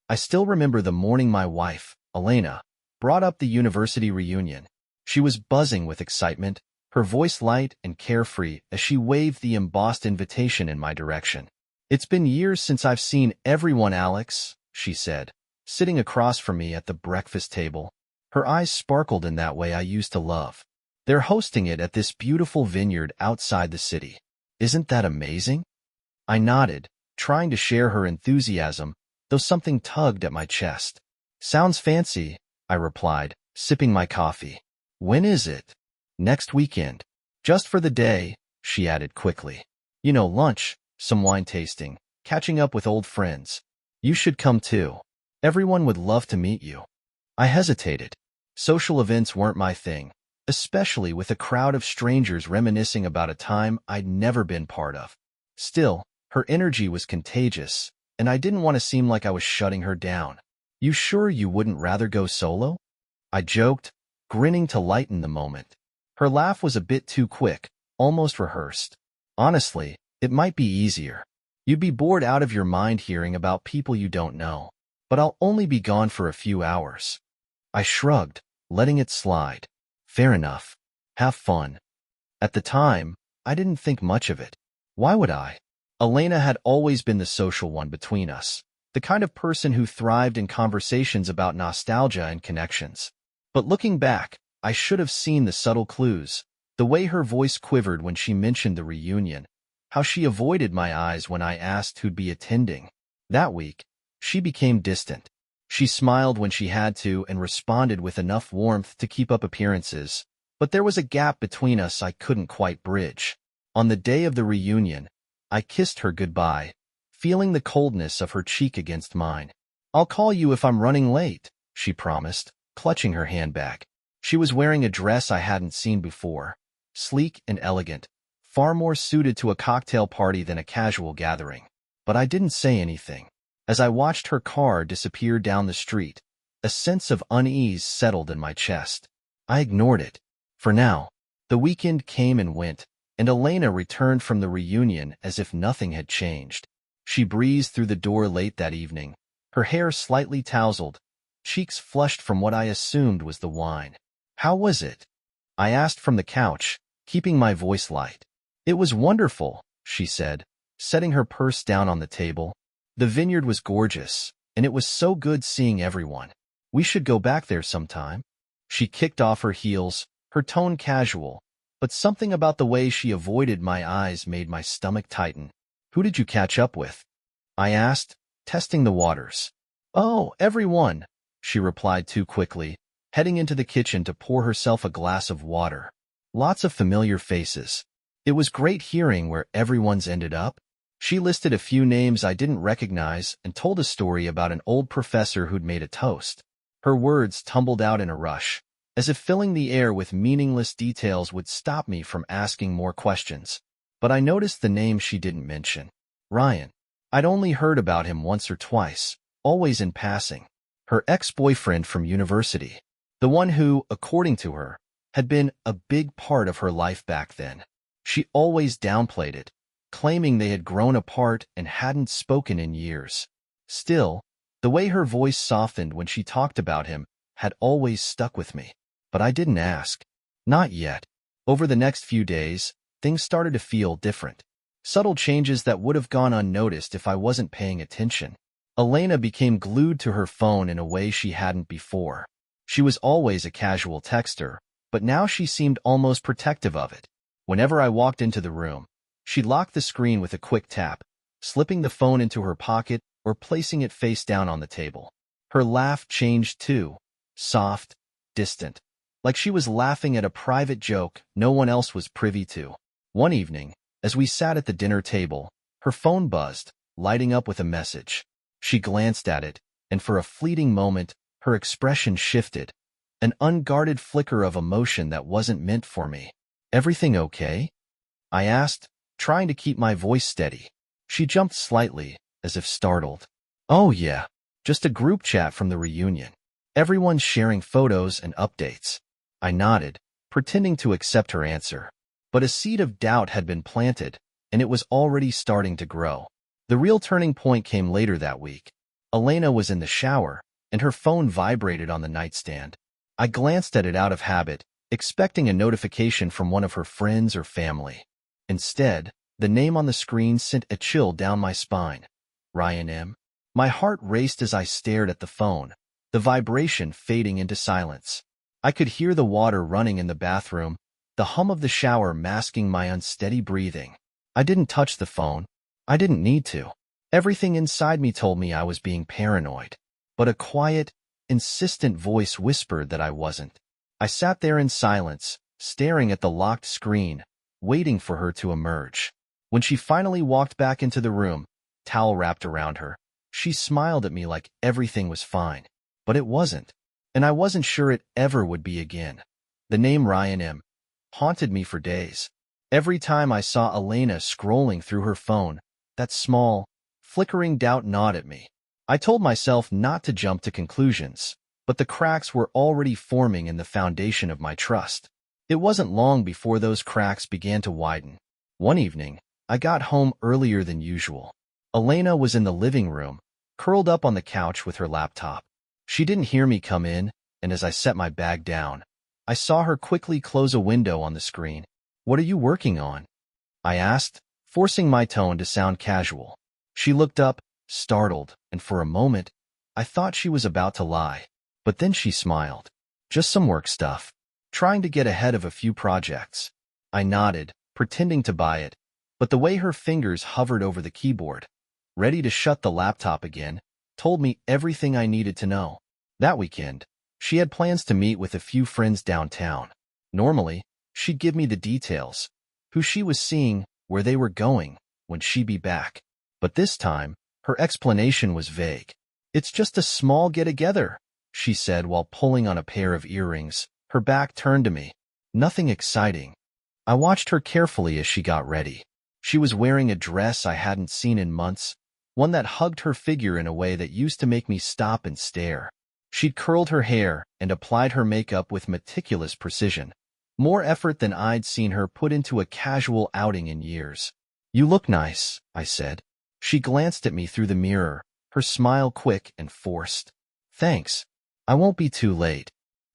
I still remember the morning my wife, Elena, brought up the university reunion. She was buzzing with excitement, her voice light and carefree as she waved the embossed invitation in my direction. "It's been years since I've seen everyone, Alex," she said, sitting across from me at the breakfast table. Her eyes sparkled in that way I used to love. "They're hosting it at this beautiful vineyard outside the city. Isn't that amazing?" I nodded, trying to share her enthusiasm, though something tugged at my chest. "Sounds fancy," I replied, sipping my coffee. "When is it?" "Next weekend." "Just for the day," she added quickly. "You know, lunch, some wine tasting, catching up with old friends. You should come too. Everyone would love to meet you." I hesitated. Social events weren't my thing, especially with a crowd of strangers reminiscing about a time I'd never been part of. Still, her energy was contagious, and I didn't want to seem like I was shutting her down. "You sure you wouldn't rather go solo?" I joked, grinning to lighten the moment. Her laugh was a bit too quick, almost rehearsed. "Honestly, it might be easier. You'd be bored out of your mind hearing about people you don't know. But I'll only be gone for a few hours." I shrugged, letting it slide. "Fair enough. Have fun." At the time, I didn't think much of it. Why would I? Elena had always been the social one between us, the kind of person who thrived in conversations about nostalgia and connections. But looking back, I should have seen the subtle clues, the way her voice quivered when she mentioned the reunion, how she avoided my eyes when I asked who'd be attending. That week, she became distant. She smiled when she had to and responded with enough warmth to keep up appearances, but there was a gap between us I couldn't quite bridge. On the day of the reunion, I kissed her goodbye, feeling the coldness of her cheek against mine. "I'll call you if I'm running late," she promised, clutching her handbag. She was wearing a dress I hadn't seen before, sleek and elegant, far more suited to a cocktail party than a casual gathering. But I didn't say anything. As I watched her car disappear down the street, a sense of unease settled in my chest. I ignored it. For now, the weekend came and went, and Elena returned from the reunion as if nothing had changed. She breezed through the door late that evening, her hair slightly tousled, cheeks flushed from what I assumed was the wine. "How was it?" I asked from the couch, keeping my voice light. "It was wonderful," she said, setting her purse down on the table. "The vineyard was gorgeous, and it was so good seeing everyone. We should go back there sometime." She kicked off her heels, her tone casual, but something about the way she avoided my eyes made my stomach tighten. "Who did you catch up with?" I asked, testing the waters. "Oh, everyone," she replied too quickly, heading into the kitchen to pour herself a glass of water. "Lots of familiar faces. It was great hearing where everyone's ended up." She listed a few names I didn't recognize and told a story about an old professor who'd made a toast. Her words tumbled out in a rush, as if filling the air with meaningless details would stop me from asking more questions. But I noticed the name she didn't mention. Ryan. I'd only heard about him once or twice, always in passing. Her ex-boyfriend from university. The one who, according to her, had been a big part of her life back then. She always downplayed it, claiming they had grown apart and hadn't spoken in years. Still, the way her voice softened when she talked about him had always stuck with me. But I didn't ask. Not yet. Over the next few days, things started to feel different. Subtle changes that would have gone unnoticed if I wasn't paying attention. Elena became glued to her phone in a way she hadn't before. She was always a casual texter, but now she seemed almost protective of it. Whenever I walked into the room, she locked the screen with a quick tap, slipping the phone into her pocket or placing it face down on the table. Her laugh changed too, soft, distant, like she was laughing at a private joke no one else was privy to. One evening, as we sat at the dinner table, her phone buzzed, lighting up with a message. She glanced at it, and for a fleeting moment, her expression shifted, an unguarded flicker of emotion that wasn't meant for me. "Everything okay?" I asked, trying to keep my voice steady. She jumped slightly, as if startled. "Oh yeah, just a group chat from the reunion. Everyone's sharing photos and updates." I nodded, pretending to accept her answer. But a seed of doubt had been planted, and it was already starting to grow. The real turning point came later that week. Elena was in the shower, and her phone vibrated on the nightstand. I glanced at it out of habit, expecting a notification from one of her friends or family. Instead, the name on the screen sent a chill down my spine. Ryan M. My heart raced as I stared at the phone, the vibration fading into silence. I could hear the water running in the bathroom, the hum of the shower masking my unsteady breathing. I didn't touch the phone. I didn't need to. Everything inside me told me I was being paranoid. But a quiet, insistent voice whispered that I wasn't. I sat there in silence, staring at the locked screen, waiting for her to emerge. When she finally walked back into the room, towel wrapped around her, she smiled at me like everything was fine. But it wasn't. And I wasn't sure it ever would be again. The name Ryan M. haunted me for days. Every time I saw Elena scrolling through her phone, that small, flickering doubt gnawed at me. I told myself not to jump to conclusions, but the cracks were already forming in the foundation of my trust. It wasn't long before those cracks began to widen. One evening, I got home earlier than usual. Elena was in the living room, curled up on the couch with her laptop. She didn't hear me come in, and as I set my bag down, I saw her quickly close a window on the screen. "What are you working on?" I asked, forcing my tone to sound casual. She looked up, startled, and for a moment, I thought she was about to lie. But then she smiled. "Just some work stuff. Trying to get ahead of a few projects." I nodded, pretending to buy it, but the way her fingers hovered over the keyboard, ready to shut the laptop again, told me everything I needed to know. That weekend, she had plans to meet with a few friends downtown. Normally, she'd give me the details, who she was seeing, where they were going, when she'd be back. But this time, her explanation was vague. "It's just a small get-together," she said while pulling on a pair of earrings, her back turned to me. "Nothing exciting." I watched her carefully as she got ready. She was wearing a dress I hadn't seen in months, one that hugged her figure in a way that used to make me stop and stare. She'd curled her hair and applied her makeup with meticulous precision, more effort than I'd seen her put into a casual outing in years. "You look nice," I said. She glanced at me through the mirror, her smile quick and forced. "Thanks. I won't be too late."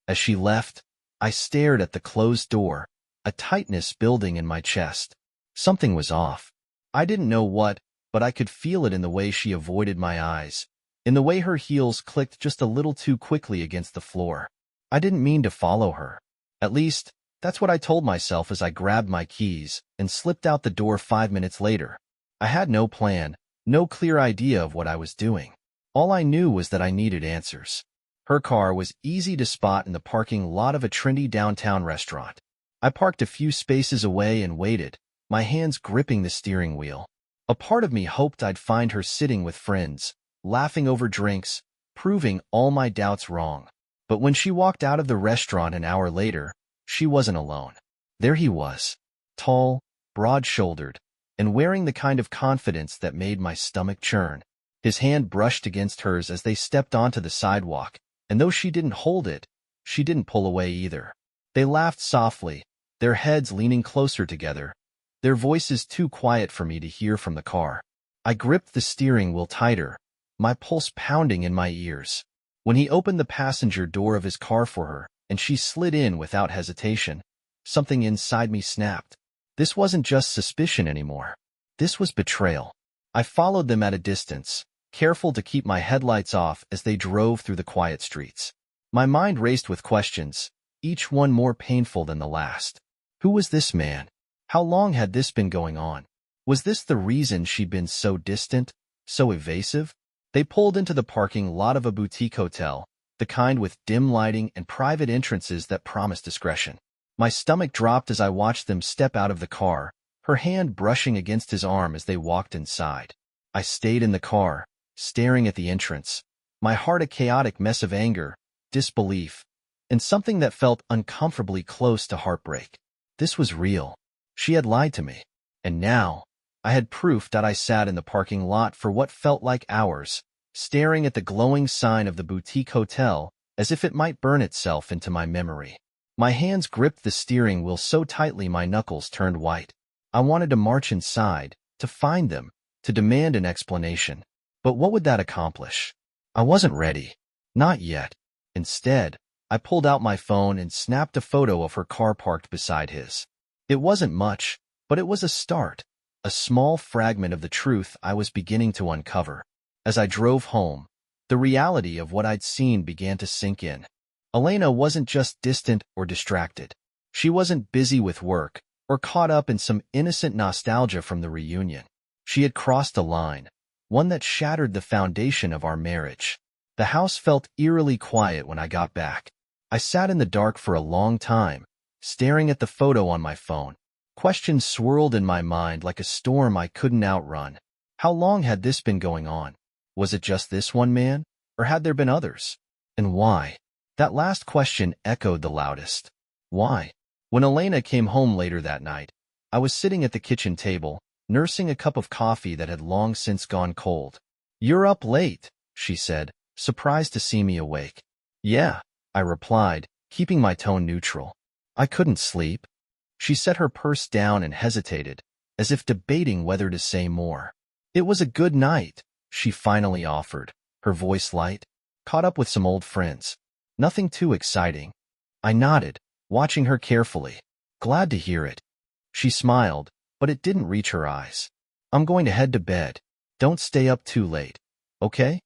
As she left, I stared at the closed door, a tightness building in my chest. Something was off. I didn't know what, but I could feel it in the way she avoided my eyes, in the way her heels clicked just a little too quickly against the floor. I didn't mean to follow her. At least, that's what I told myself as I grabbed my keys and slipped out the door 5 minutes later. I had no plan, no clear idea of what I was doing. All I knew was that I needed answers. Her car was easy to spot in the parking lot of a trendy downtown restaurant. I parked a few spaces away and waited, my hands gripping the steering wheel. A part of me hoped I'd find her sitting with friends, laughing over drinks, proving all my doubts wrong. But when she walked out of the restaurant an hour later, she wasn't alone. There he was, tall, broad-shouldered, and wearing the kind of confidence that made my stomach churn. His hand brushed against hers as they stepped onto the sidewalk, and though she didn't hold it, she didn't pull away either. They laughed softly, their heads leaning closer together, their voices too quiet for me to hear from the car. I gripped the steering wheel tighter, my pulse pounding in my ears. When he opened the passenger door of his car for her, and she slid in without hesitation, something inside me snapped. This wasn't just suspicion anymore. This was betrayal. I followed them at a distance, careful to keep my headlights off as they drove through the quiet streets. My mind raced with questions, each one more painful than the last. Who was this man? How long had this been going on? Was this the reason she'd been so distant, so evasive? They pulled into the parking lot of a boutique hotel, the kind with dim lighting and private entrances that promised discretion. My stomach dropped as I watched them step out of the car, her hand brushing against his arm as they walked inside. I stayed in the car, staring at the entrance, my heart a chaotic mess of anger, disbelief, and something that felt uncomfortably close to heartbreak. This was real. She had lied to me. And now, I had proof that I sat in the parking lot for what felt like hours, staring at the glowing sign of the boutique hotel as if it might burn itself into my memory. My hands gripped the steering wheel so tightly my knuckles turned white. I wanted to march inside, to find them, to demand an explanation. But what would that accomplish? I wasn't ready. Not yet. Instead, I pulled out my phone and snapped a photo of her car parked beside his. It wasn't much, but it was a start, a small fragment of the truth I was beginning to uncover. As I drove home, the reality of what I'd seen began to sink in. Elena wasn't just distant or distracted. She wasn't busy with work or caught up in some innocent nostalgia from the reunion. She had crossed a line, one that shattered the foundation of our marriage. The house felt eerily quiet when I got back. I sat in the dark for a long time, staring at the photo on my phone. Questions swirled in my mind like a storm I couldn't outrun. How long had this been going on? Was it just this one man, or had there been others? And why? That last question echoed the loudest. Why? When Elena came home later that night, I was sitting at the kitchen table, nursing a cup of coffee that had long since gone cold. "You're up late," she said, surprised to see me awake. "Yeah," I replied, keeping my tone neutral. "I couldn't sleep." She set her purse down and hesitated, as if debating whether to say more. "It was a good night," she finally offered, her voice light. "Caught up with some old friends. Nothing too exciting." I nodded, watching her carefully. "Glad to hear it." She smiled, but it didn't reach her eyes. "I'm going to head to bed. Don't stay up too late. Okay?"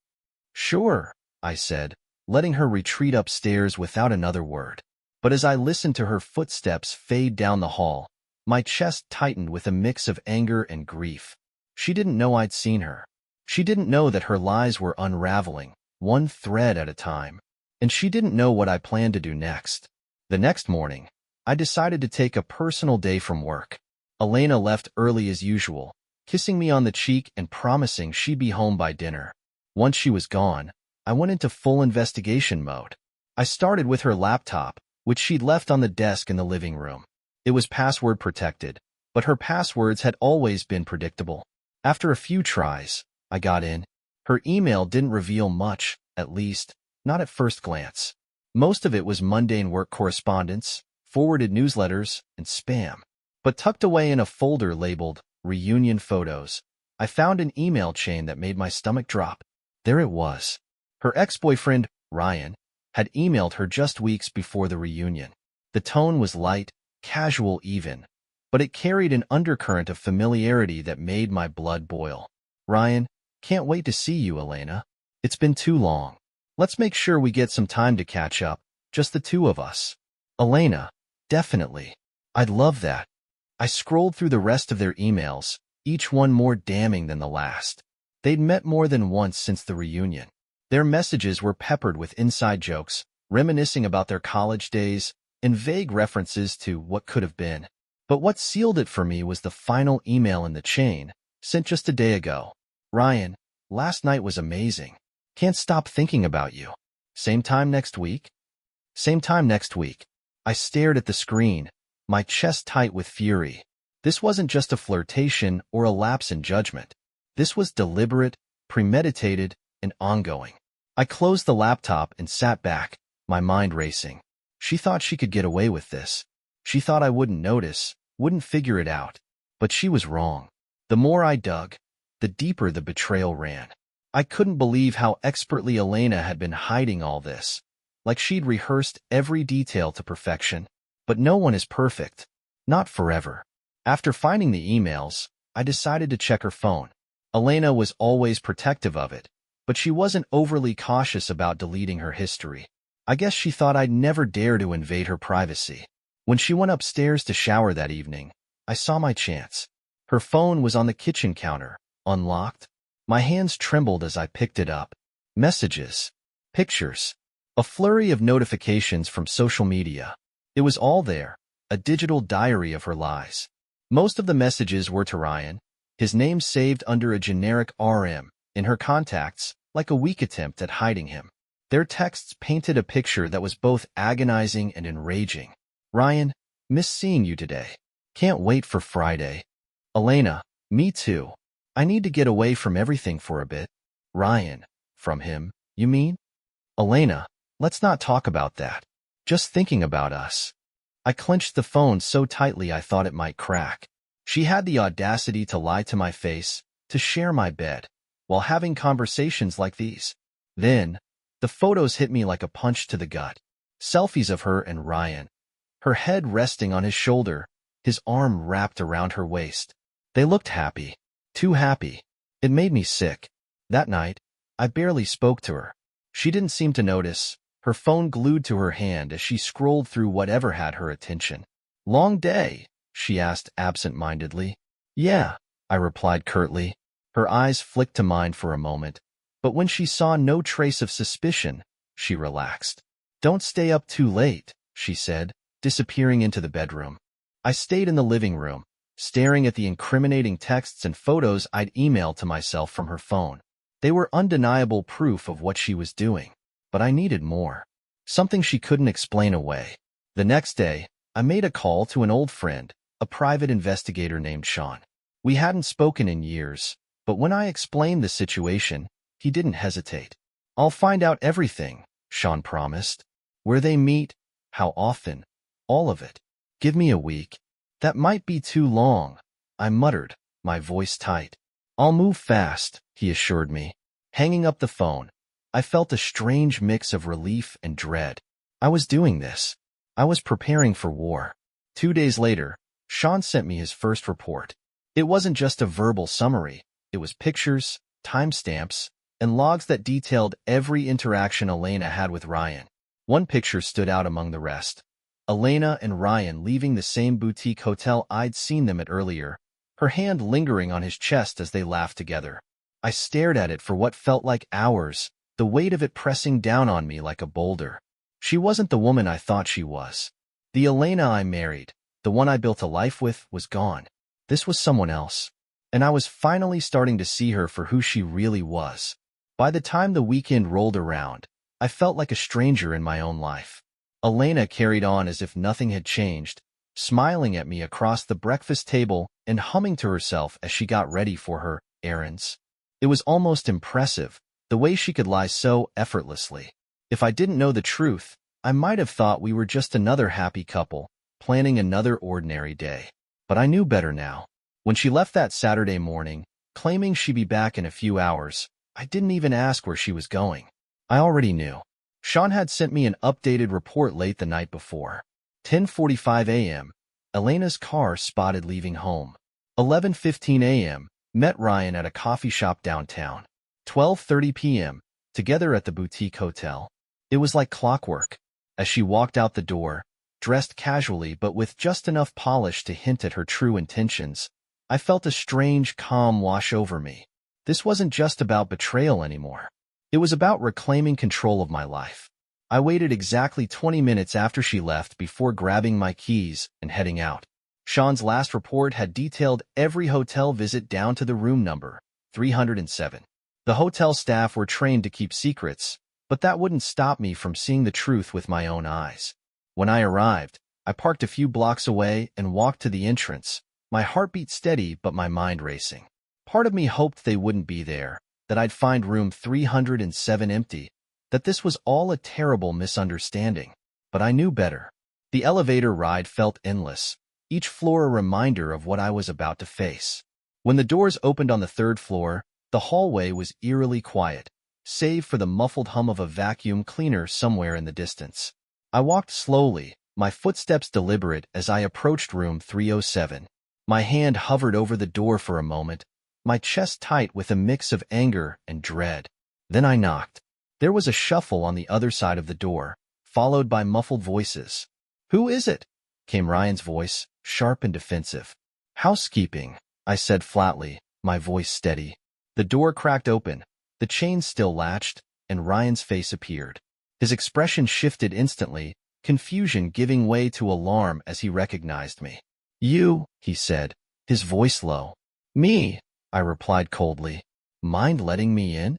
"Sure," I said, letting her retreat upstairs without another word. But as I listened to her footsteps fade down the hall, my chest tightened with a mix of anger and grief. She didn't know I'd seen her. She didn't know that her lies were unraveling, one thread at a time. And she didn't know what I planned to do next. The next morning, I decided to take a personal day from work. Elena left early as usual, kissing me on the cheek and promising she'd be home by dinner. Once she was gone, I went into full investigation mode. I started with her laptop, which she'd left on the desk in the living room. It was password protected, but her passwords had always been predictable. After a few tries, I got in. Her email didn't reveal much, at least, not at first glance. Most of it was mundane work correspondence, forwarded newsletters, and spam. But tucked away in a folder labeled Reunion Photos, I found an email chain that made my stomach drop. There it was. Her ex-boyfriend, Ryan, had emailed her just weeks before the reunion. The tone was light, casual even, but it carried an undercurrent of familiarity that made my blood boil. "Ryan, can't wait to see you, Elena. It's been too long. Let's make sure we get some time to catch up, just the two of us." "Elena, definitely. I'd love that." I scrolled through the rest of their emails, each one more damning than the last. They'd met more than once since the reunion. Their messages were peppered with inside jokes, reminiscing about their college days, and vague references to what could have been. But what sealed it for me was the final email in the chain, sent just a day ago. "Ryan, last night was amazing. Can't stop thinking about you. Same time next week?" "Same time next week." I stared at the screen, my chest tight with fury. This wasn't just a flirtation or a lapse in judgment. This was deliberate, premeditated, and ongoing. I closed the laptop and sat back, my mind racing. She thought she could get away with this. She thought I wouldn't notice, wouldn't figure it out. But she was wrong. The more I dug, the deeper the betrayal ran. I couldn't believe how expertly Elena had been hiding all this, like she'd rehearsed every detail to perfection. But no one is perfect. Not forever. After finding the emails, I decided to check her phone. Elena was always protective of it, but she wasn't overly cautious about deleting her history. I guess she thought I'd never dare to invade her privacy. When she went upstairs to shower that evening, I saw my chance. Her phone was on the kitchen counter, unlocked. My hands trembled as I picked it up. Messages. Pictures. A flurry of notifications from social media. It was all there, a digital diary of her lies. Most of the messages were to Ryan, his name saved under a generic RM, in her contacts, like a weak attempt at hiding him. Their texts painted a picture that was both agonizing and enraging. "Ryan, miss seeing you today. Can't wait for Friday." "Elena, me too. I need to get away from everything for a bit." "Ryan, from him, you mean?" "Elena, let's not talk about that. Just thinking about us." I clenched the phone so tightly I thought it might crack. She had the audacity to lie to my face, to share my bed, while having conversations like these. Then, the photos hit me like a punch to the gut. Selfies of her and Ryan, her head resting on his shoulder, his arm wrapped around her waist. They looked happy. Too happy. It made me sick. That night, I barely spoke to her. She didn't seem to notice, her phone glued to her hand as she scrolled through whatever had her attention. "Long day?" she asked absent-mindedly. "Yeah," I replied curtly. Her eyes flicked to mine for a moment, but when she saw no trace of suspicion, she relaxed. "Don't stay up too late," she said, disappearing into the bedroom. I stayed in the living room, staring at the incriminating texts and photos I'd emailed to myself from her phone. They were undeniable proof of what she was doing, but I needed more. Something she couldn't explain away. The next day, I made a call to an old friend, a private investigator named Sean. We hadn't spoken in years, but when I explained the situation, he didn't hesitate. "I'll find out everything," Sean promised. "Where they meet, how often, all of it. Give me a week." "That might be too long," I muttered, my voice tight. "I'll move fast," he assured me. Hanging up the phone, I felt a strange mix of relief and dread. I was doing this. I was preparing for war. 2 days later, Sean sent me his first report. It wasn't just a verbal summary. It was pictures, timestamps, and logs that detailed every interaction Elena had with Ryan. One picture stood out among the rest. Elena and Ryan leaving the same boutique hotel I'd seen them at earlier, her hand lingering on his chest as they laughed together. I stared at it for what felt like hours, the weight of it pressing down on me like a boulder. She wasn't the woman I thought she was. The Elena I married, the one I built a life with, was gone. This was someone else, and I was finally starting to see her for who she really was. By the time the weekend rolled around, I felt like a stranger in my own life. Elena carried on as if nothing had changed, smiling at me across the breakfast table and humming to herself as she got ready for her errands. It was almost impressive, the way she could lie so effortlessly. If I didn't know the truth, I might have thought we were just another happy couple, planning another ordinary day. But I knew better now. When she left that Saturday morning, claiming she'd be back in a few hours, I didn't even ask where she was going. I already knew. Sean had sent me an updated report late the night before. 10:45 a.m., Elena's car spotted leaving home. 11:15 a.m., met Ryan at a coffee shop downtown. 12:30 p.m., together at the boutique hotel. It was like clockwork. As she walked out the door, dressed casually but with just enough polish to hint at her true intentions, I felt a strange calm wash over me. This wasn't just about betrayal anymore. It was about reclaiming control of my life. I waited exactly 20 minutes after she left before grabbing my keys and heading out. Sean's last report had detailed every hotel visit down to the room number, 307. The hotel staff were trained to keep secrets, but that wouldn't stop me from seeing the truth with my own eyes. When I arrived, I parked a few blocks away and walked to the entrance, my heartbeat steady but my mind racing. Part of me hoped they wouldn't be there, that I'd find room 307 empty, that this was all a terrible misunderstanding. But I knew better. The elevator ride felt endless, each floor a reminder of what I was about to face. When the doors opened on the third floor, the hallway was eerily quiet, save for the muffled hum of a vacuum cleaner somewhere in the distance. I walked slowly, my footsteps deliberate as I approached room 307. My hand hovered over the door for a moment, my chest tight with a mix of anger and dread. Then I knocked. There was a shuffle on the other side of the door, followed by muffled voices. "Who is it?" came Ryan's voice, sharp and defensive. "Housekeeping," I said flatly, my voice steady. The door cracked open, the chain still latched, and Ryan's face appeared. His expression shifted instantly, confusion giving way to alarm as he recognized me. "You," he said, his voice low. "Me," I replied coldly. "Mind letting me in?"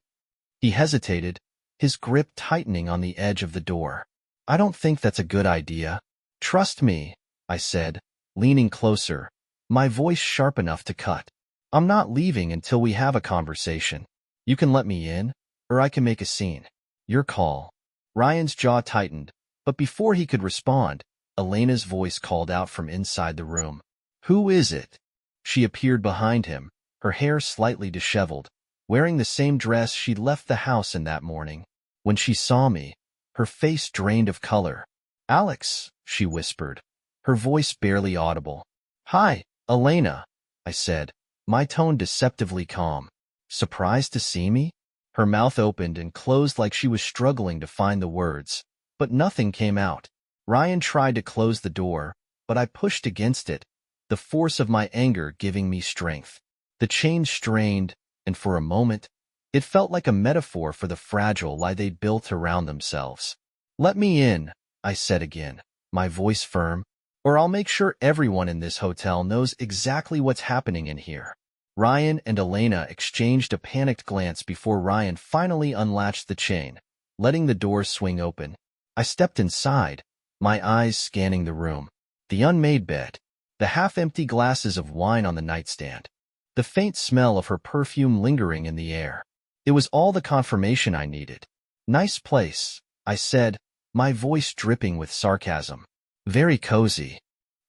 He hesitated, his grip tightening on the edge of the door. "I don't think that's a good idea." "Trust me," I said, leaning closer, my voice sharp enough to cut. "I'm not leaving until we have a conversation. You can let me in, or I can make a scene. Your call." Ryan's jaw tightened, but before he could respond, Elena's voice called out from inside the room. "Who is it?" She appeared behind him, her hair slightly disheveled, wearing the same dress she'd left the house in that morning. When she saw me, her face drained of color. "Alex," she whispered, her voice barely audible. "Hi, Elena," I said, my tone deceptively calm. "Surprised to see me?" Her mouth opened and closed like she was struggling to find the words, but nothing came out. Ryan tried to close the door, but I pushed against it, the force of my anger giving me strength. The chain strained, and for a moment, it felt like a metaphor for the fragile lie they'd built around themselves. "Let me in," I said again, my voice firm, "or I'll make sure everyone in this hotel knows exactly what's happening in here." Ryan and Elena exchanged a panicked glance before Ryan finally unlatched the chain, letting the door swing open. I stepped inside, my eyes scanning the room. The unmade bed, the half-empty glasses of wine on the nightstand, the faint smell of her perfume lingering in the air. It was all the confirmation I needed. "Nice place," I said, my voice dripping with sarcasm. "Very cozy."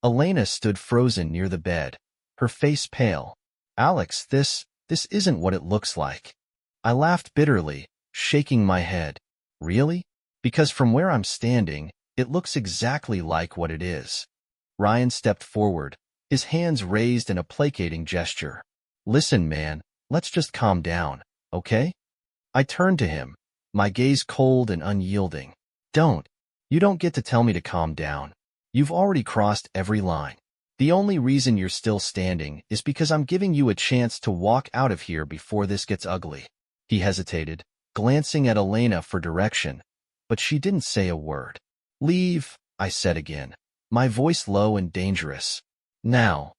Elena stood frozen near the bed, her face pale. "Alex, this isn't what it looks like." I laughed bitterly, shaking my head. "Really? Because from where I'm standing, it looks exactly like what it is." Ryan stepped forward, his hands raised in a placating gesture. "Listen, man, let's just calm down, okay?" I turned to him, my gaze cold and unyielding. You don't get to tell me to calm down. You've already crossed every line. The only reason you're still standing is because I'm giving you a chance to walk out of here before this gets ugly." He hesitated, glancing at Elena for direction, but she didn't say a word. "Leave," I said again, my voice low and dangerous. "Now."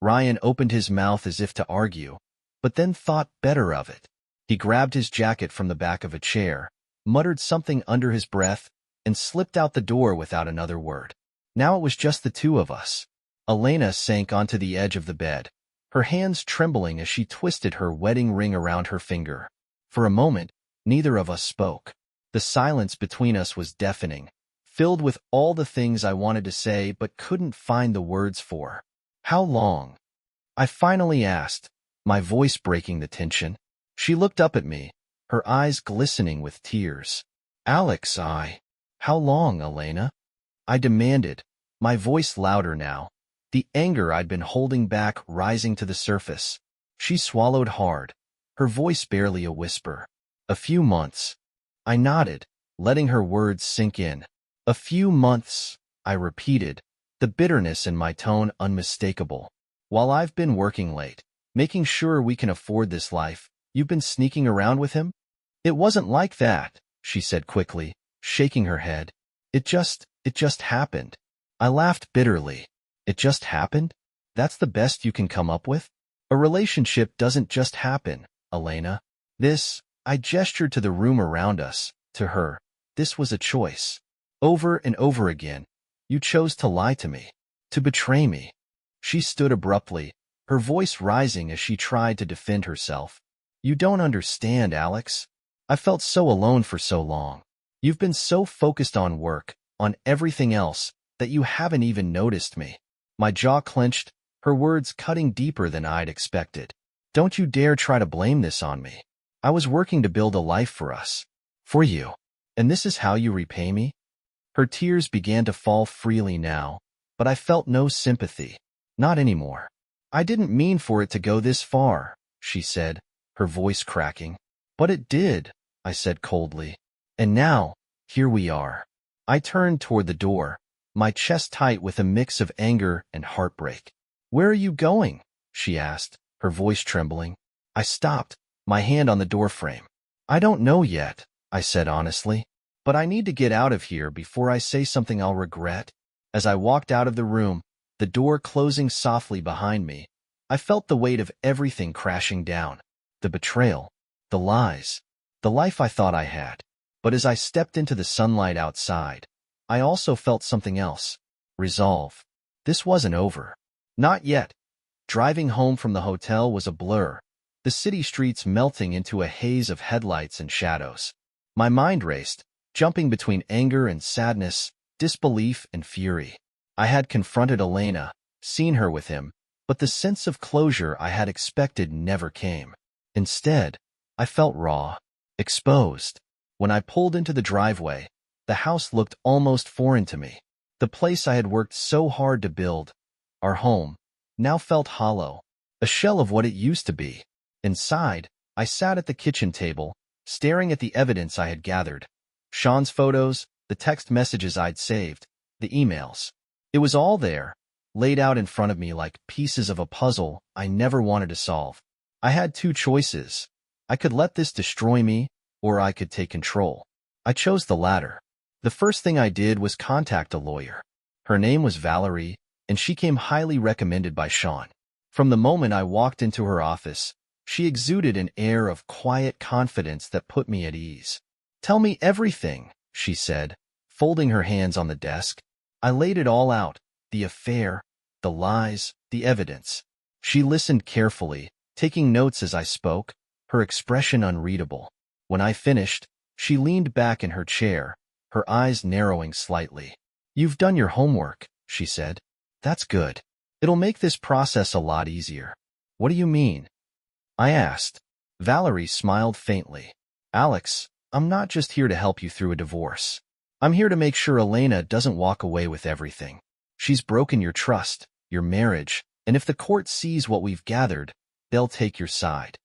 Ryan opened his mouth as if to argue, but then thought better of it. He grabbed his jacket from the back of a chair, muttered something under his breath, and slipped out the door without another word. Now it was just the two of us. Elena sank onto the edge of the bed, her hands trembling as she twisted her wedding ring around her finger. For a moment, neither of us spoke. The silence between us was deafening, filled with all the things I wanted to say but couldn't find the words for. "How long?" I finally asked, my voice breaking the tension. She looked up at me, her eyes glistening with tears. "Alex, How long, Elena?" I demanded, my voice louder now, the anger I'd been holding back rising to the surface. She swallowed hard, her voice barely a whisper. "A few months." I nodded, letting her words sink in. "A few months," I repeated, the bitterness in my tone unmistakable. "While I've been working late, making sure we can afford this life, you've been sneaking around with him?" "It wasn't like that," she said quickly, shaking her head. It just happened." I laughed bitterly. "It just happened? That's the best you can come up with? A relationship doesn't just happen, Elena. I gestured to the room around us, to her. "This was a choice. Over and over again, you chose to lie to me, to betray me." She stood abruptly, her voice rising as she tried to defend herself. "You don't understand, Alex. I felt so alone for so long. You've been so focused on work, on everything else, that you haven't even noticed me." My jaw clenched, her words cutting deeper than I'd expected. "Don't you dare try to blame this on me. I was working to build a life for us. For you. And this is how you repay me?" Her tears began to fall freely now, but I felt no sympathy. Not anymore. "I didn't mean for it to go this far," she said, her voice cracking. "But it did," I said coldly. "And now, here we are." I turned toward the door, my chest tight with a mix of anger and heartbreak. "Where are you going?" she asked, her voice trembling. I stopped, my hand on the doorframe. "I don't know yet," I said honestly, "but I need to get out of here before I say something I'll regret." As I walked out of the room, the door closing softly behind me, I felt the weight of everything crashing down. The betrayal, the lies, the life I thought I had. But as I stepped into the sunlight outside, I also felt something else. Resolve. This wasn't over. Not yet. Driving home from the hotel was a blur, the city streets melting into a haze of headlights and shadows. My mind raced, jumping between anger and sadness, disbelief and fury. I had confronted Elena, seen her with him, but the sense of closure I had expected never came. Instead, I felt raw, exposed. When I pulled into the driveway, the house looked almost foreign to me. The place I had worked so hard to build, our home, now felt hollow, a shell of what it used to be. Inside, I sat at the kitchen table, staring at the evidence I had gathered. Sean's photos, the text messages I'd saved, the emails. It was all there, laid out in front of me like pieces of a puzzle I never wanted to solve. I had two choices. I could let this destroy me, or I could take control. I chose the latter. The first thing I did was contact a lawyer. Her name was Valerie, and she came highly recommended by Sean. From the moment I walked into her office, she exuded an air of quiet confidence that put me at ease. "Tell me everything," she said, folding her hands on the desk. I laid it all out, the affair, the lies, the evidence. She listened carefully, taking notes as I spoke, her expression unreadable. When I finished, she leaned back in her chair, her eyes narrowing slightly. "You've done your homework," she said. "That's good. It'll make this process a lot easier." "What do you mean?" I asked. Valerie smiled faintly. "Alex, I'm not just here to help you through a divorce. I'm here to make sure Elena doesn't walk away with everything. She's broken your trust, your marriage, and if the court sees what we've gathered, they'll take your side."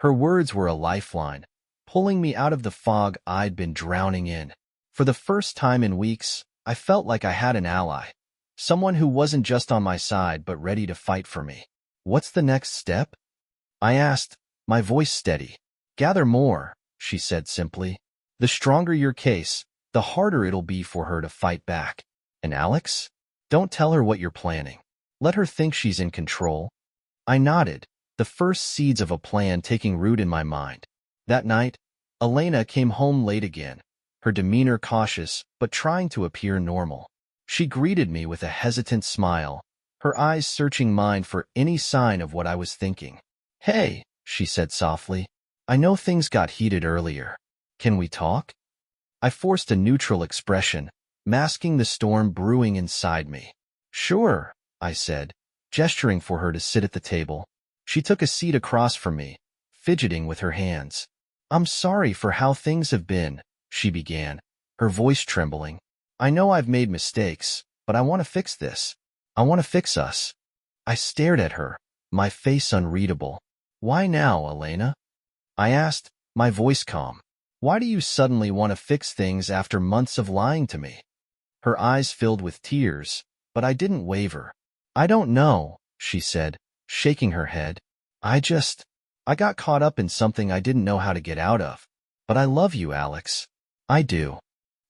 Her words were a lifeline, pulling me out of the fog I'd been drowning in. For the first time in weeks, I felt like I had an ally, someone who wasn't just on my side but ready to fight for me. "What's the next step?" I asked, my voice steady. "Gather more," she said simply. "The stronger your case, the harder it'll be for her to fight back. And Alex? Don't tell her what you're planning. Let her think she's in control." I nodded, the first seeds of a plan taking root in my mind. That night, Elena came home late again, her demeanor cautious but trying to appear normal. She greeted me with a hesitant smile, her eyes searching mine for any sign of what I was thinking. "Hey," she said softly, "I know things got heated earlier. Can we talk?" I forced a neutral expression, masking the storm brewing inside me. "Sure," I said, gesturing for her to sit at the table. She took a seat across from me, fidgeting with her hands. "I'm sorry for how things have been," she began, her voice trembling. "I know I've made mistakes, but I want to fix this. I want to fix us." I stared at her, my face unreadable. "Why now, Elena?" I asked, my voice calm. "Why do you suddenly want to fix things after months of lying to me?" Her eyes filled with tears, but I didn't waver. "I don't know," she said, shaking her head. I got caught up in something I didn't know how to get out of. But I love you, Alex. I do."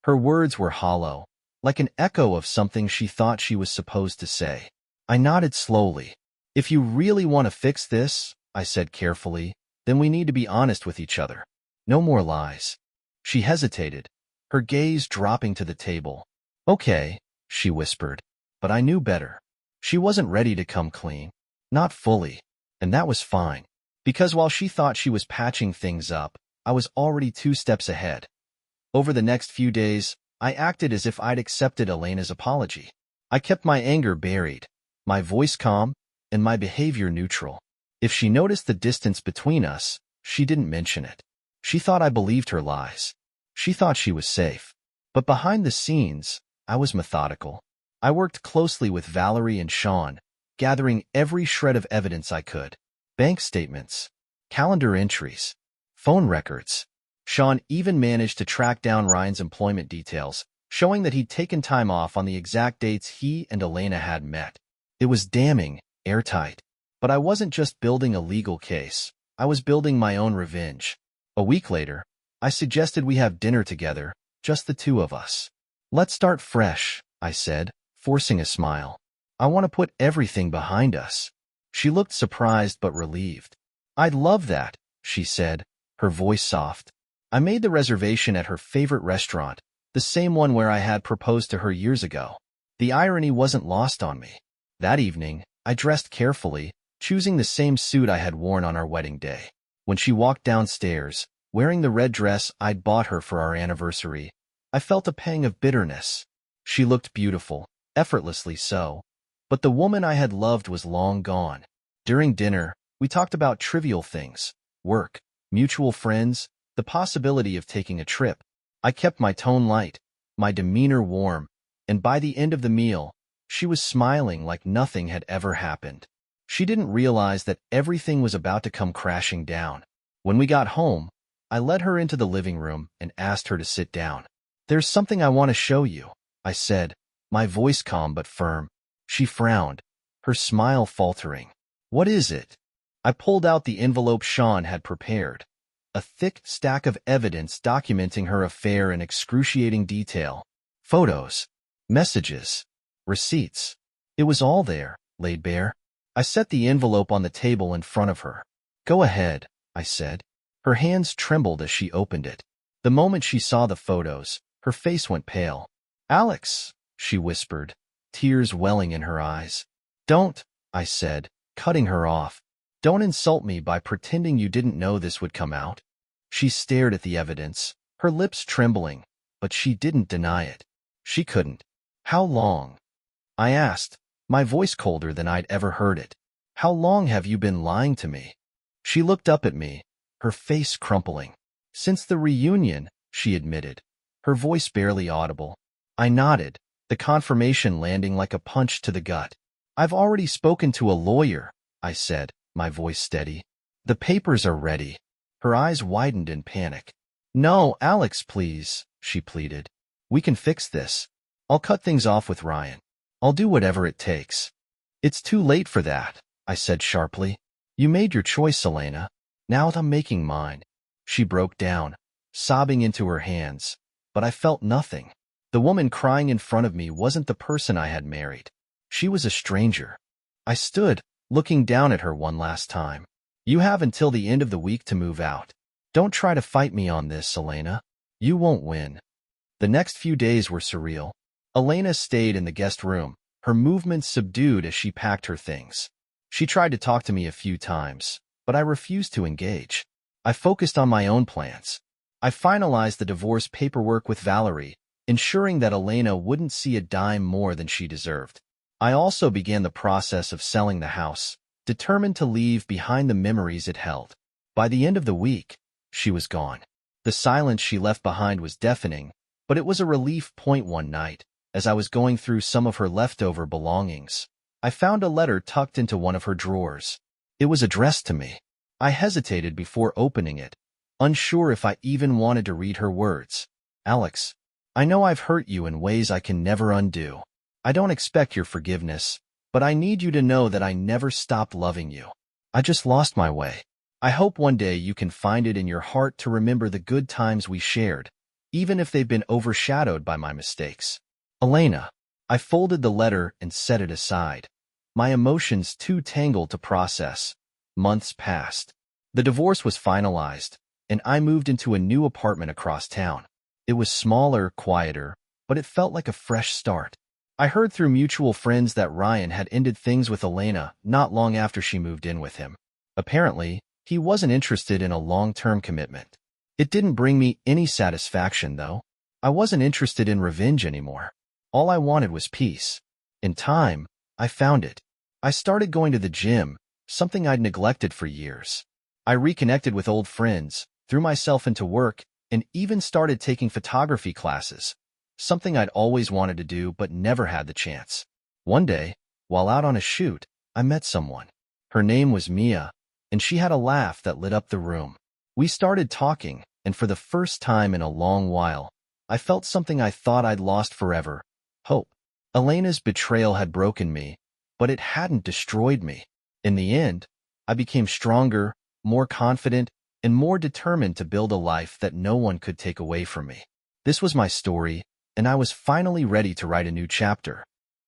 Her words were hollow, like an echo of something she thought she was supposed to say. I nodded slowly. "If you really want to fix this," I said carefully, "then we need to be honest with each other. No more lies." She hesitated, her gaze dropping to the table. "Okay," she whispered, but I knew better. She wasn't ready to come clean. Not fully. And that was fine. Because while she thought she was patching things up, I was already 2 steps ahead. Over the next few days, I acted as if I'd accepted Elena's apology. I kept my anger buried, my voice calm, and my behavior neutral. If she noticed the distance between us, she didn't mention it. She thought I believed her lies. She thought she was safe. But behind the scenes, I was methodical. I worked closely with Valerie and Sean, gathering every shred of evidence I could. Bank statements, calendar entries, phone records. Sean even managed to track down Ryan's employment details, showing that he'd taken time off on the exact dates he and Elena had met. It was damning, airtight. But I wasn't just building a legal case. I was building my own revenge. A week later, I suggested we have dinner together, just the two of us. "Let's start fresh," I said, forcing a smile. "I want to put everything behind us." She looked surprised but relieved. "I'd love that," she said, her voice soft. I made the reservation at her favorite restaurant, the same one where I had proposed to her years ago. The irony wasn't lost on me. That evening, I dressed carefully, choosing the same suit I had worn on our wedding day. When she walked downstairs, wearing the red dress I'd bought her for our anniversary, I felt a pang of bitterness. She looked beautiful, effortlessly so, but the woman I had loved was long gone. During dinner, we talked about trivial things, work, mutual friends, the possibility of taking a trip. I kept my tone light, my demeanor warm, and by the end of the meal, she was smiling like nothing had ever happened. She didn't realize that everything was about to come crashing down. When we got home, I led her into the living room and asked her to sit down. "There's something I want to show you," I said, my voice calm but firm. She frowned, her smile faltering. "What is it?" I pulled out the envelope Sean had prepared, a thick stack of evidence documenting her affair in excruciating detail. Photos, messages, receipts. It was all there, laid bare. I set the envelope on the table in front of her. "Go ahead," I said. Her hands trembled as she opened it. The moment she saw the photos, her face went pale. "Alex," she whispered, tears welling in her eyes. "Don't," I said, cutting her off. "Don't insult me by pretending you didn't know this would come out." She stared at the evidence, her lips trembling, but she didn't deny it. She couldn't. "How long?" I asked, my voice colder than I'd ever heard it. "How long have you been lying to me?" She looked up at me, her face crumpling. "Since the reunion," she admitted, her voice barely audible. I nodded, the confirmation landing like a punch to the gut. "I've already spoken to a lawyer," I said, my voice steady. "The papers are ready." Her eyes widened in panic. "No, Alex, please," she pleaded. "We can fix this. I'll cut things off with Ryan. I'll do whatever it takes." "It's too late for that," I said sharply. "You made your choice, Elena. Now I'm making mine." She broke down, sobbing into her hands, but I felt nothing. The woman crying in front of me wasn't the person I had married. She was a stranger. I stood, looking down at her one last time. "You have until the end of the week to move out. Don't try to fight me on this, Elena. You won't win." The next few days were surreal. Elena stayed in the guest room, her movements subdued as she packed her things. She tried to talk to me a few times, but I refused to engage. I focused on my own plans. I finalized the divorce paperwork with Valerie, ensuring that Elena wouldn't see a dime more than she deserved. I also began the process of selling the house, determined to leave behind the memories it held. By the end of the week, she was gone. The silence she left behind was deafening, but it was a relief point. One night, as I was going through some of her leftover belongings, I found a letter tucked into one of her drawers. It was addressed to me. I hesitated before opening it, unsure if I even wanted to read her words. "Alex, I know I've hurt you in ways I can never undo. I don't expect your forgiveness, but I need you to know that I never stopped loving you. I just lost my way. I hope one day you can find it in your heart to remember the good times we shared, even if they've been overshadowed by my mistakes. Elena." I folded the letter and set it aside, my emotions too tangled to process. Months passed. The divorce was finalized, and I moved into a new apartment across town. It was smaller, quieter, but it felt like a fresh start. I heard through mutual friends that Ryan had ended things with Elena not long after she moved in with him. Apparently, he wasn't interested in a long-term commitment. It didn't bring me any satisfaction, though. I wasn't interested in revenge anymore. All I wanted was peace. In time, I found it. I started going to the gym, something I'd neglected for years. I reconnected with old friends, threw myself into work, and even started taking photography classes, something I'd always wanted to do but never had the chance. One day, while out on a shoot, I met someone. Her name was Mia, and she had a laugh that lit up the room. We started talking, and for the first time in a long while, I felt something I thought I'd lost forever: hope. Elena's betrayal had broken me, but it hadn't destroyed me. In the end, I became stronger, more confident, and more determined to build a life that no one could take away from me. This was my story, and I was finally ready to write a new chapter.